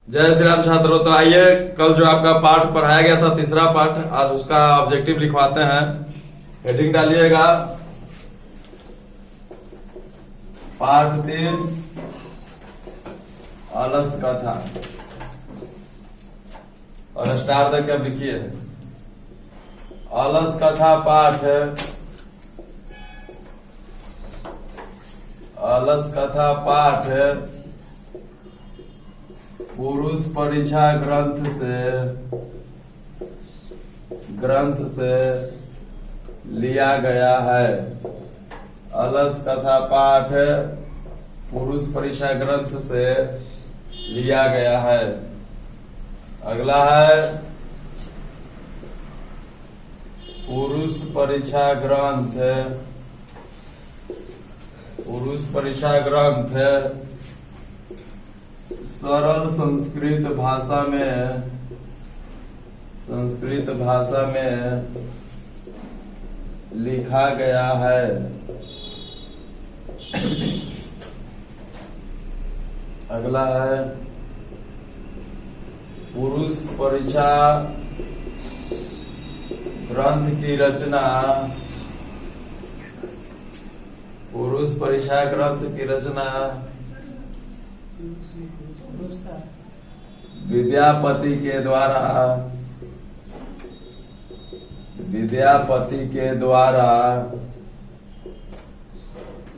जय श्री राम छात्रों। तो आइए, कल जो आपका पाठ पढ़ाया गया था, तीसरा पाठ, आज उसका ऑब्जेक्टिव लिखवाते हैं। हेडिंग डालिएगा पाठ 3 अलस कथा, और स्टार देके अब लिखिए अलस कथा पाठ। अलस कथा पाठ पुरुष परीक्षा ग्रंथ से लिया गया है। अलस कथा पाठ पुरुष परीक्षा ग्रंथ से लिया गया है। अगला है पुरुष परीक्षा ग्रंथ। पुरुष परीक्षा ग्रंथ सरल संस्कृत भाषा में लिखा गया है। अगला है पुरुष परीक्षा ग्रंथ की रचना। पुरुष परीक्षा ग्रंथ की रचना विद्यापति के द्वारा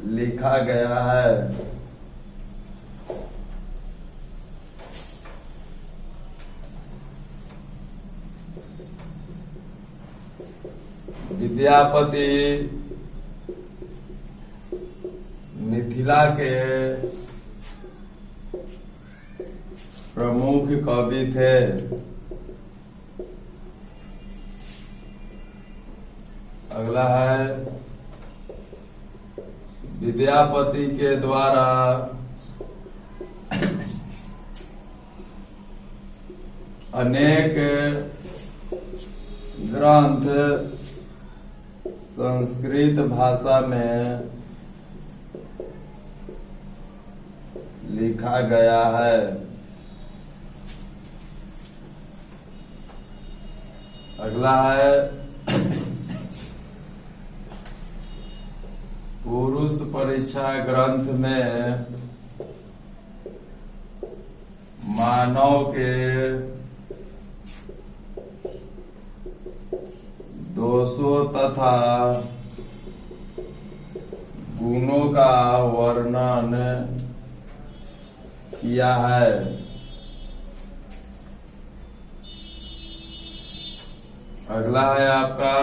लिखा गया है। विद्यापति मिथिला के प्रमुख कवि थे। अगला है विद्यापति के द्वारा अनेक ग्रंथ संस्कृत भाषा में लिखा गया है। अगला है पुरुष परीक्षा ग्रंथ में मानव के दोषों तथा गुणों का वर्णन किया है। अगला है आपका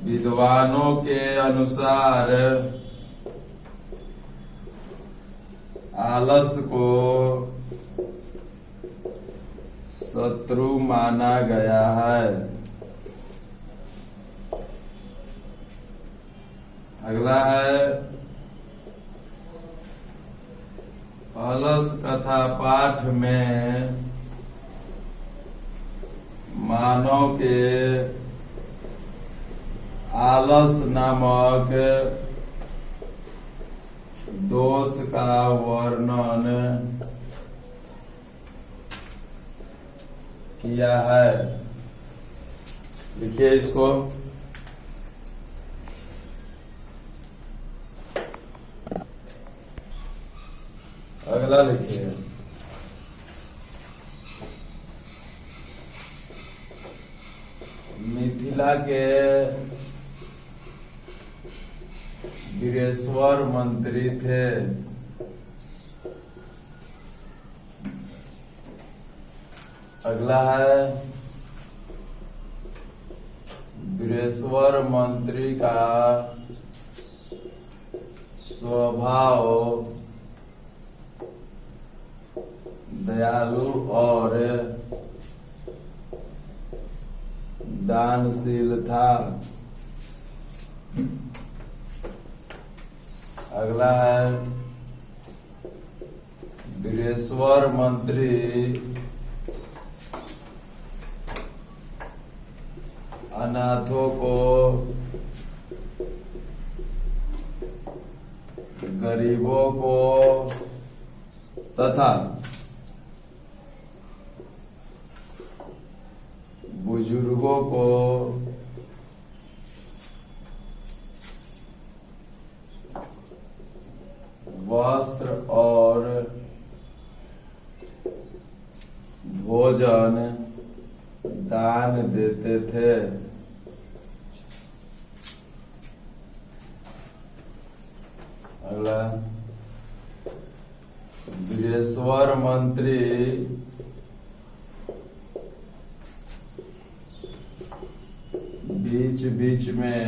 विद्वानों के अनुसार आलस को शत्रु माना गया है। अगला है अलस कथा पाठ में मानव के आलस नामक दोष का वर्णन किया है। लिखिए इसको। अगला लिखिए मिथिला के वीरेश्वर मंत्री थे। अगला है वीरेश्वर मंत्री का स्वभाव दयालु और दानशील था। अगला है वीरेश्वर मंत्री अनाथों को गरीबों को तथा बुजुर्गों को वस्त्र और भोजन दान देते थे। अगला, वीरेश्वर मंत्री बीच बीच में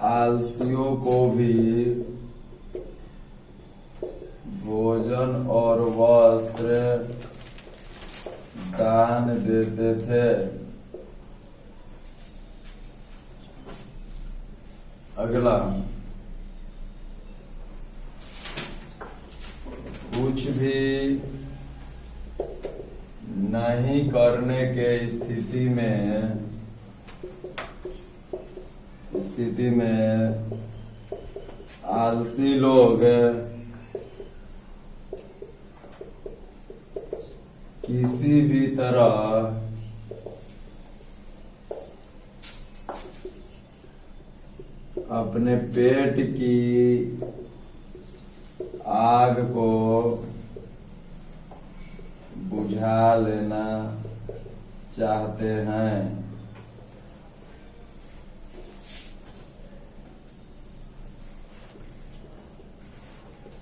आलसियों को भी भोजन और वस्त्र दान देते थे। अगला, कुछ भी नहीं करने के स्थिति में आलसी लोग किसी भी तरह अपने पेट की आग को बुझा लेना चाहते हैं।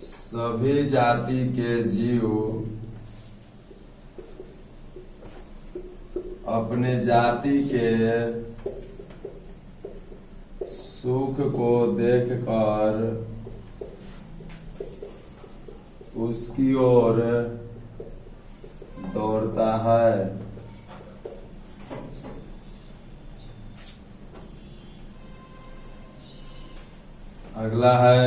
सभी जाति के जीव अपने जाति के सुख को देखकर उसकी ओर दौड़ता है। अगला है,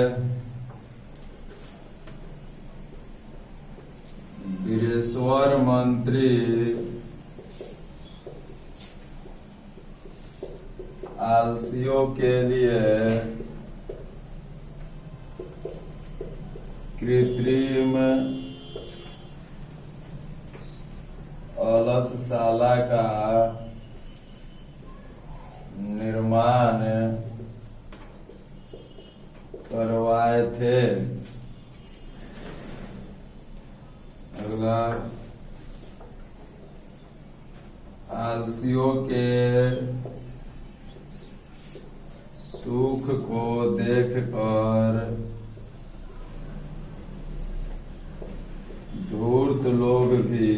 वीरेश्वर मंत्री आलसियों के लिए कृत्रिम अलसशाला का निर्माण करवाए थे। अगला, आलसियों के सुख को देखकर धूर्त लोग भी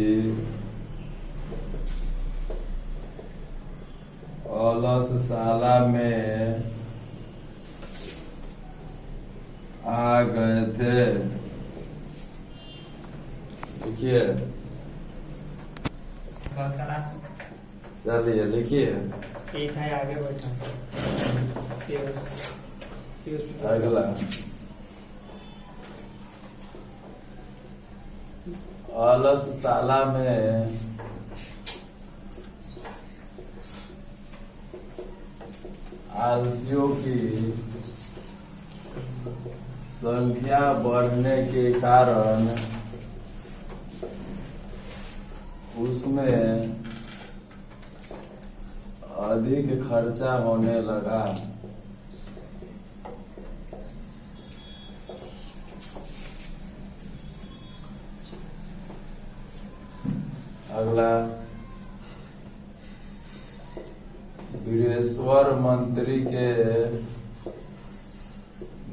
अलसशाला में आ गए थे। लिखिए, चलिए लिखिए। एक है आगे बैठा। अगला, अलसशाला में आलसियों की संख्या बढ़ने के कारण उसमें अधिक खर्चा होने लगा। अगला, वीरेश्वर मंत्री के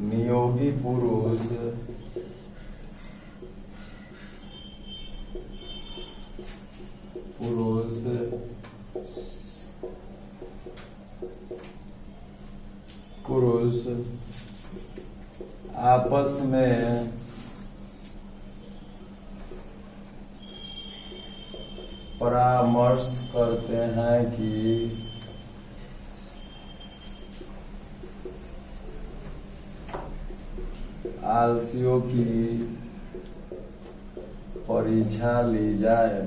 नियोगी पुरुष आपस में परामर्श करते हैं कि आलसियों की परीक्षा ली जाए।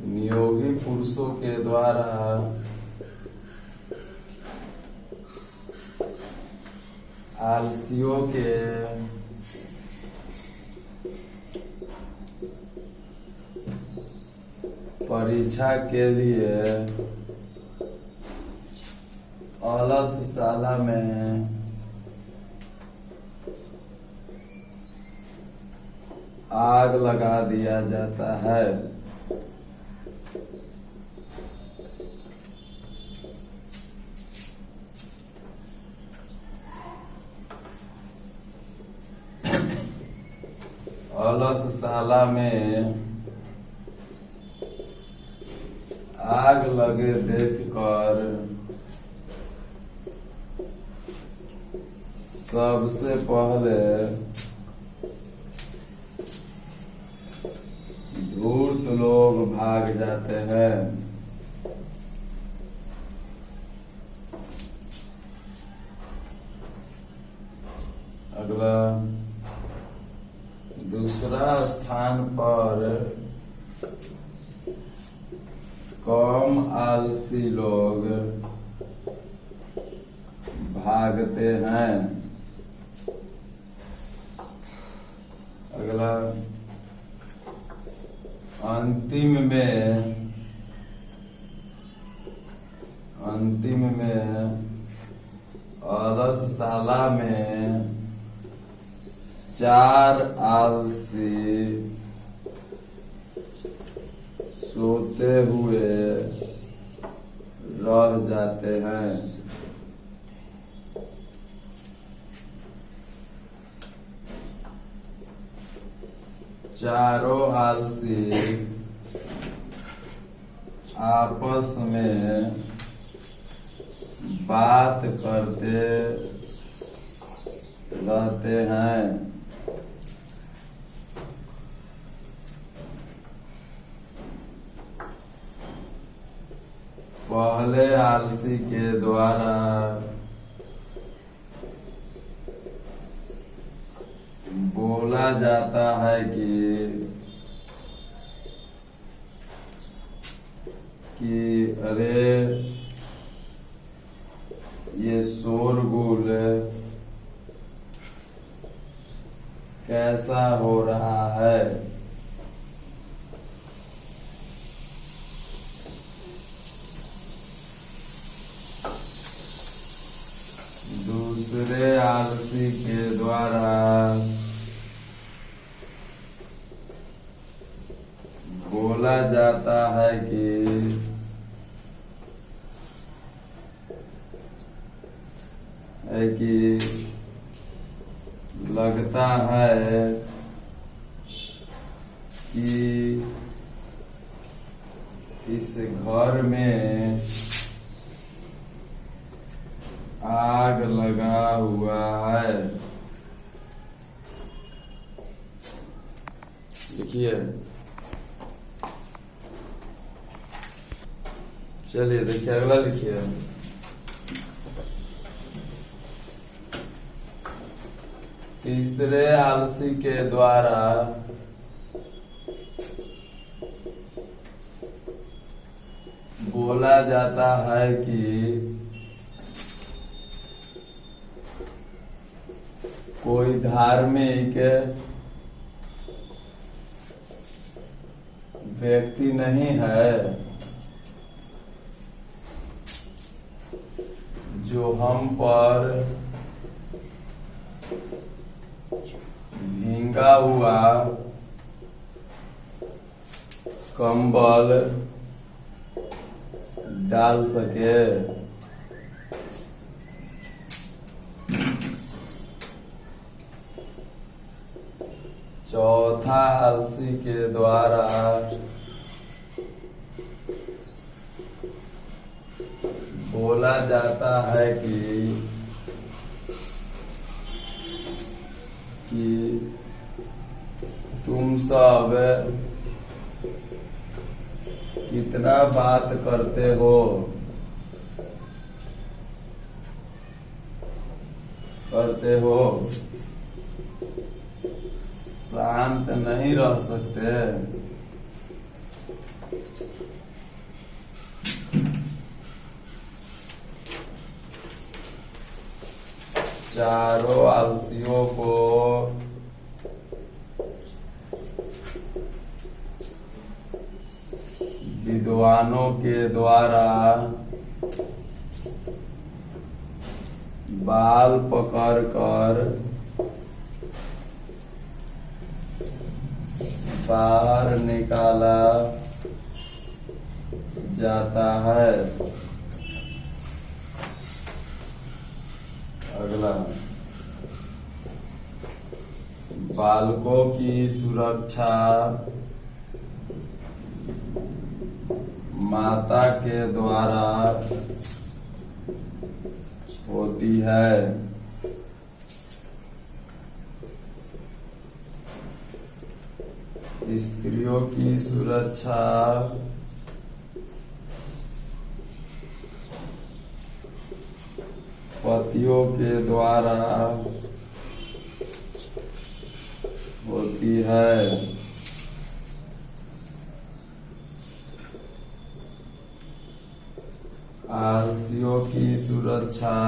नियोगी पुरुषों के द्वारा आलसियों के परीक्षा के लिए अलसशाला में आग लगा दिया जाता है। अलसशाला में आग लगे देखकर सबसे पहले धूर्त लोग भाग जाते हैं। अगला, दूसरा स्थान पर कम आलसी लोग भागते हैं। अगला, अंतिम में अलसशाला में 4 आलसी सोते हुए रह जाते हैं। चारों आलसी आपस में बात करते रहते हैं। पहले आलसी के द्वारा बोला जाता है कि अरे ये शोरगुल कैसा हो रहा है। दूसरे आलसी के द्वारा बोला जाता है कि लगता है कि इस घर में आग लगा हुआ है। लिखिए, चलिए देखिए अगला लिखिए। तीसरे आलसी के द्वारा बोला जाता है कि कोई धार्मिक व्यक्ति नहीं है जो हम पर भींगा हुआ कंबल डाल सके। चौथा आलसी के द्वारा बोला जाता है कि तुम सब कितना बात करते हो, शांत नहीं रह सकते। चारों आलसियों को विद्वानों के द्वारा बाल पकड़कर बाहर निकाला जाता है। अगला, बालकों की सुरक्षा माता के द्वारा होती है। स्त्रियों की सुरक्षा पतियों के द्वारा होती है। आलसियों की सुरक्षा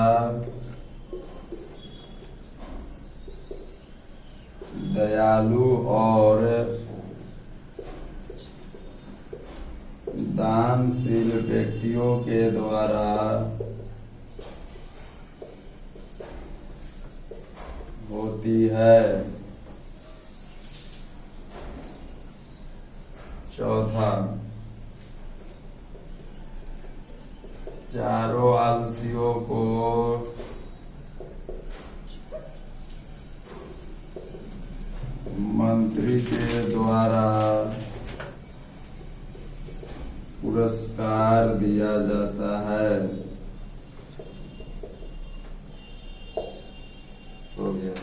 दयालु और दानशील व्यक्तियों के द्वारा होती है। चौथा, चारों आलसियों को मंत्री के द्वारा पुरस्कार दिया जाता है। हो गया।